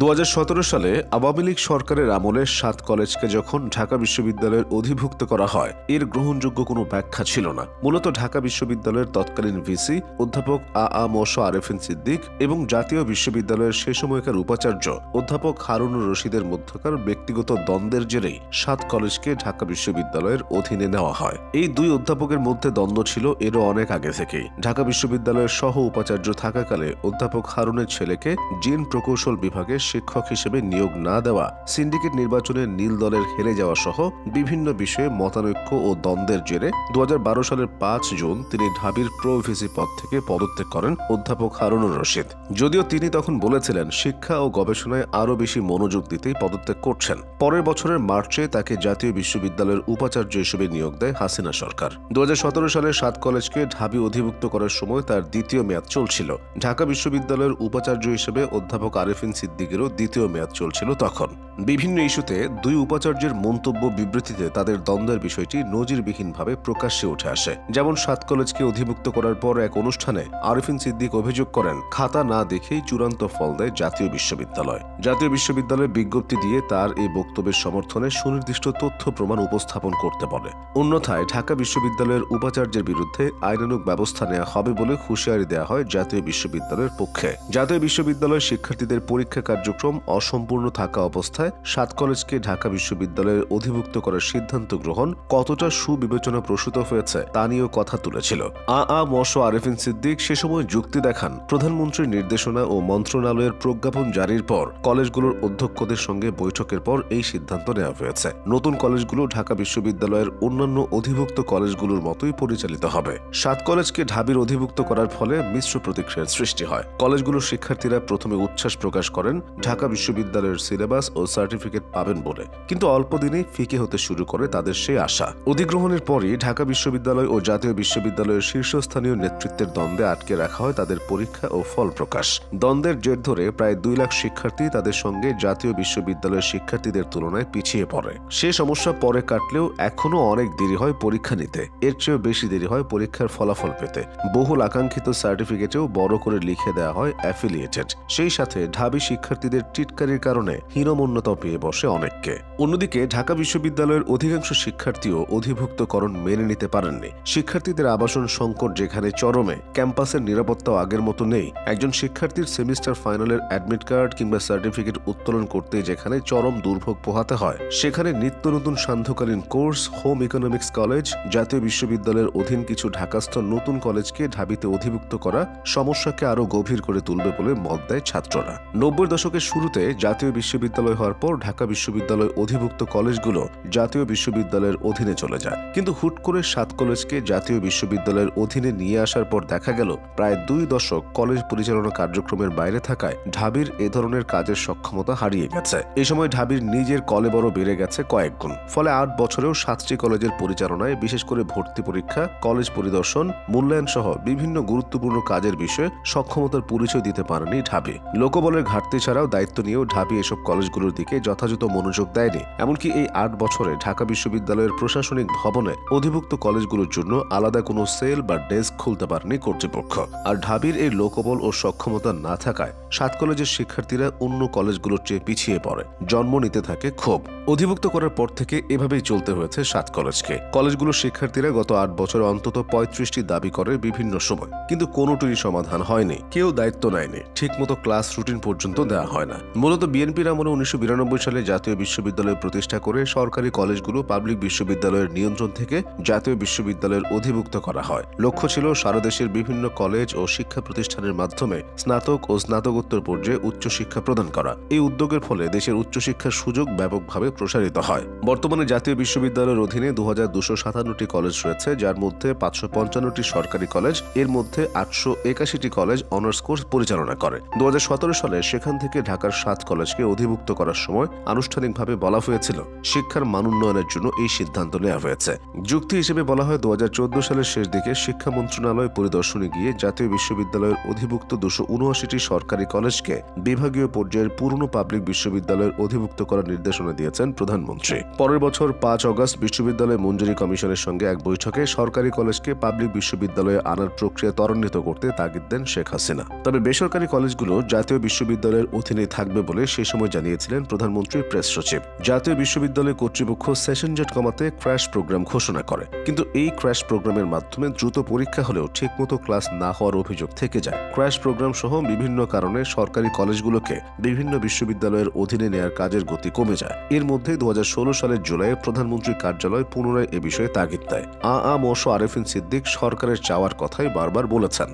2017 সালে আওয়ামী লীগ সরকারের আমলে 7 কলেজকে যখন ঢাকা বিশ্ববিদ্যালয়ের অধিভুক্ত করা হয়, এর গ্রহণযোগ্য কোনো ব্যাখ্যা ছিল না। মূলত ঢাকা বিশ্ববিদ্যালয়ের তৎকালীন ভিসি অধ্যাপক আ.আ. আরেফিন সিদ্দিক এবং জাতীয় বিশ্ববিদ্যালয়ের সে সময়কার উপাচার্য অধ্যাপক হারুনুর রশিদের মধ্যকার ব্যক্তিগত দ্বন্দ্বের জেরেই 7 কলেজকে ঢাকা বিশ্ববিদ্যালয়ের অধীনে নেওয়া হয়। এই দুই অধ্যাপকের মধ্যে দ্বন্দ্ব ছিল এরও অনেক আগে থেকেই। ঢাকা বিশ্ববিদ্যালয়ের সহ উপাচার্য থাকাকালে অধ্যাপক হারুনের ছেলেকে জিন প্রকৌশল বিভাগে শিক্ষক হিসেবে নিয়োগ না দেওয়া, সিন্ডিকেট নির্বাচনে নীল দলের হেরে যাওয়া সহ বিভিন্ন বিষয়ে মতানৈক্য ও দ্বন্দ্বের জেরে 2012 সালের 5 জুন তিনি ঢাবির প্রো ভিসি পদ থেকে পদত্যাগ করেন অধ্যাপক হারুনুর রশিদ। যদিও তিনি তখন বলেছিলেন শিক্ষা ও গবেষণায় আরও বেশি মনোযোগ দিতেই পদত্যাগ করছেন। পরের বছরের মার্চে তাকে জাতীয় বিশ্ববিদ্যালয়ের উপাচার্য হিসেবে নিয়োগ দেয় হাসিনা সরকার। 2017 সালে 7 কলেজকে ঢাবি অধিভুক্ত করার সময় তার দ্বিতীয় মেয়াদ চলছিল। ঢাকা বিশ্ববিদ্যালয়ের উপাচার্য হিসেবে অধ্যাপক আরেফিন সিদ্দিকেরও দ্বিতীয় মেয়াদ চলছিল তখন। বিভিন্ন ইস্যুতে দুই উপাচার্যের মন্তব্য বিবৃতিতে তাদের দ্বন্দ্বের বিষয়টি নজিরবিহীনভাবে প্রকাশ্যে উঠে আসে। যেমন 7 কলেজকে অধিভুক্ত করার পর এক অনুষ্ঠানে আরেফিন সিদ্দিক অভিযোগ করেন, খাতা না দেখেই চূড়ান্ত ফল দেয় জাতীয় বিশ্ববিদ্যালয়। জাতীয় বিশ্ববিদ্যালয় বিজ্ঞপ্তি দিয়ে তার এই বক্তব্যের সমর্থনে সুনির্দিষ্ট তথ্য প্রমাণ উপস্থাপন করতে বলে। অন্যথায় ঢাকা বিশ্ববিদ্যালয়ের উপাচার্যের বিরুদ্ধে আইনানুগ ব্যবস্থা নেওয়া হবে বলে হুঁশিয়ারি দেওয়া হয় জাতীয় বিশ্ববিদ্যালয়ের পক্ষে। জাতীয় বিশ্ববিদ্যালয়ের শিক্ষার্থীদের পরীক্ষা কার্যক্রম অসম্পূর্ণ থাকা অবস্থায় 7 কলেজকে ঢাকা বিশ্ববিদ্যালয়ের অধিভুক্ত করার সিদ্ধান্ত গ্রহণ কতটা সুবিবেচনা প্রসূত হয়েছে তা নিয়েও কথা তুলেছিল। আ.আ. আরেফিন সিদ্দিক সে সময় যুক্তি দেখান, প্রধানমন্ত্রীর নির্দেশনা ও মন্ত্রণালয়ের প্রজ্ঞাপন জারির পর কলেজগুলোর অধ্যক্ষদের সঙ্গে বৈঠকের পর এই সিদ্ধান্ত নেওয়া হয়েছে। নতুন কলেজগুলো ঢাকা বিশ্ববিদ্যালয়ের অন্যান্য অধিভুক্ত কলেজগুলোর মতোই পরিচালিত হবে। 7 কলেজকে ঢাবির অধিভুক্ত করার ফলে মিশ্র প্রতিক্রিয়ার সৃষ্টি হয়। কলেজগুলোর শিক্ষার্থীরা প্রথমে উচ্ছ্বাস প্রকাশ করেন ঢাকা বিশ্ববিদ্যালয়ের সিলেবাস ও সার্টিফিকেট পাবেন বলে, কিন্তু অল্প দিনেই ফিকে হতে শুরু করে তাদের সেই আশা। অধিগ্রহণের পরই ঢাকা বিশ্ববিদ্যালয় ও জাতীয় বিশ্ববিদ্যালয়ের শীর্ষস্থানীয় নেতৃত্বের দ্বন্দ্বে আটকে রাখা হয় তাদের পরীক্ষা ও ফল প্রকাশ। দ্বন্দ্বের জের ধরে প্রায় 2 লাখ শিক্ষার্থী তাদের সঙ্গে জাতীয় বিশ্ববিদ্যালয়ের শিক্ষার্থীদের তুলনায় পিছিয়ে পড়ে। সে সমস্যা পরে কাটলেও এখনও অনেক দেরি হয় পরীক্ষা নিতে, এর চেয়েও বেশি দেরি হয় পরীক্ষার ফলাফল পেতে। বহুল আকাঙ্ক্ষিত সার্টিফিকেটেও বড় করে লিখে দেওয়া হয় অ্যাফিলিয়েটেড। সেই সাথে ঢাবি শিক্ষার্থীদের টিটকারির কারণে হীনমন্যতা পেয়ে বসে অনেককে। অন্যদিকে ঢাকা বিশ্ববিদ্যালয়ের অধিকাংশ শিক্ষার্থীও অধিভুক্তকরণ মেনে নিতে পারেননি। শিক্ষার্থীদের আবাসন সংকট যেখানে চরমে, ক্যাম্পাসের নিরাপত্তাও আগের মতো নেই। একজন শিক্ষার্থীর সেমিস্টার ফাইনালের অ্যাডমিট কার্ড কিংবা সার্টিফিকেট উত্তোলন করতে যেখানে চরম দুর্ভোগ পোহাতে হয়, সেখানে নিত্য নতুন সান্ধ্যকালীন কোর্স, হোম ইকোনমিক্স কলেজ, জাতীয় বিশ্ববিদ্যালয়ের অধীন কিছু ঢাকাস্থ নতুন কলেজকে ঢাবিতে অধিভুক্ত করা সমস্যাকে আরও গভীর করে তুলবে বলে মত দেয় ছাত্ররা। 90 দশকের শুরুতে জাতীয় বিশ্ববিদ্যালয় হওয়ার পর ঢাকা বিশ্ববিদ্যালয় অধিভুক্ত কলেজগুলো জাতীয় বিশ্ববিদ্যালয়ের অধীনে চলে যায়। কিন্তু হুট করে 7 কলেজকে জাতীয় বিশ্ববিদ্যালয়ের অধীনে নিয়ে আসার পর দেখা গেল প্রায় 2 দশক কলেজ পরিচালনা কার্যক্রমের বাইরে থাকায় ঢাবির এ ধরনের কাজের সক্ষমতা হারিয়ে গেছে। এই সময় ঢাবির নিজের কলেবরও বেড়ে গেছে কয়েক গুণ। ফলে 8 বছরেও 7টি কলেজের পরিচালনায়, বিশেষ করে ভর্তি পরীক্ষা, কলেজ পরিদর্শন, মূল্যায়ন সহ বিভিন্ন গুরুত্বপূর্ণ কাজের বিষয়ে সক্ষমতার পরিচয় দিতে পারেনি ঢাবি। লোকবলের ঘাটতি ছাড়াও দায়িত্ব নিয়েও ঢাবি এসব কলেজগুলোর দিকে যথাযথ মনোযোগ দেয়নি। এমনকি এই 8 বছরে ঢাকা বিশ্ববিদ্যালয়ের প্রশাসনিক ভবনে অধিভুক্ত কলেজগুলোর জন্য আলাদা কোনো সেল বা ডেস্ক খুলতে পারেনি কর্তৃপক্ষ। আর ঢাবির এই লোকবল ও সক্ষমতা না থাকায় 7 কলেজের শিক্ষার্থীরা অন্য কলেজগুলোর চেয়ে পিছিয়ে পড়ে, জন্ম নিতে থাকে ক্ষোভ। অধিভুক্ত করার পর থেকে এভাবেই চলতে হয়েছে 7 কলেজকে। কলেজগুলোর শিক্ষার্থীরা গত 8 বছরে অন্তত 35টি দাবি করে বিভিন্ন সময়, কিন্তু কোনোটিরই সমাধান হয়নি। কেউ দায়িত্ব নেয়নি, ঠিকমতো ক্লাস রুটিন পর্যন্ত দেওয়া হয় না। মূলত বিএনপির আমলে 1992 সালে জাতীয় বিশ্ববিদ্যালয় প্রতিষ্ঠা করে সরকারি কলেজগুলো পাবলিক বিশ্ববিদ্যালয়ের নিয়ন্ত্রণ থেকে জাতীয় বিশ্ববিদ্যালয়ের অধিভুক্ত করা হয়। লক্ষ্য ছিল সারা দেশের বিভিন্ন কলেজ ও শিক্ষা প্রতিষ্ঠানের মাধ্যমে স্নাতক ও স্নাতকোত্তর পর্যায়ে উচ্চশিক্ষা প্রদান করা। এই উদ্যোগের ফলে দেশের উচ্চশিক্ষার সুযোগ ব্যাপকভাবে প্রসারিত হয়। বর্তমানে জাতীয় বিশ্ববিদ্যালয়ের অধীনে 2257টি কলেজ রয়েছে, যার মধ্যে 555টি সরকারি কলেজ, এর মধ্যে 881টি কলেজ অনার্স কোর্স পরিচালনা করে। 2017 সালে সেখান থেকে ঢাকার 7 কলেজকে অধিভুক্ত করা করার সময় আনুষ্ঠানিকভাবে বলা হয়েছিল শিক্ষার মান উন্নয়নের জন্য এই সিদ্ধান্ত নেওয়া হয়েছে। যুক্তি হিসেবে বলা হয় 2014 সালের শেষ দিকে শিক্ষা মন্ত্রণালয় পরিদর্শনে গিয়ে জাতীয় বিশ্ববিদ্যালয়ের অধিভুক্ত 279টি সরকারি কলেজকে বিভাগীয় পর্যায়ের পুরনো পাবলিক বিশ্ববিদ্যালয়ের অধিভুক্ত করার নির্দেশনা দিয়েছেন প্রধানমন্ত্রী। পরের বছর 5 অগস্ট বিশ্ববিদ্যালয় মঞ্জুরি কমিশনের সঙ্গে এক বৈঠকে সরকারি কলেজকে পাবলিক বিশ্ববিদ্যালয়ে আনার প্রক্রিয়া ত্বরান্বিত করতে তাগিদ দেন শেখ হাসিনা। তবে বেসরকারি কলেজগুলো জাতীয় বিশ্ববিদ্যালয়ের অধীনে থাকবে বলে সে সময় জানিয়েছিলেন প্রধানমন্ত্রীর প্রেস সচিব। জাতীয় বিশ্ববিদ্যালয় কর্তৃপক্ষ সেশন জট কমাতে ক্র্যাশ প্রোগ্রাম ঘোষণা করে, কিন্তু এই ক্র্যাশ প্রোগ্রামের মাধ্যমে দ্রুত পরীক্ষা হলেও ঠিকমতো ক্লাস না হওয়ার অভিযোগ থেকে যায়। ক্র্যাশ প্রোগ্রাম সহ বিভিন্ন কারণে সরকারি কলেজগুলোকে বিভিন্ন বিশ্ববিদ্যালয়ের অধীনে নেয়ার কাজের গতি কমে যায়। এর মধ্যে 2016 সালের জুলাইয়ে প্রধানমন্ত্রীর কার্যালয় পুনরায় এ বিষয়ে তাগিদ দেয়। আ ম স আরেফিন সিদ্দিক সরকারের চাওয়ার কথাই বারবার বলেছেন।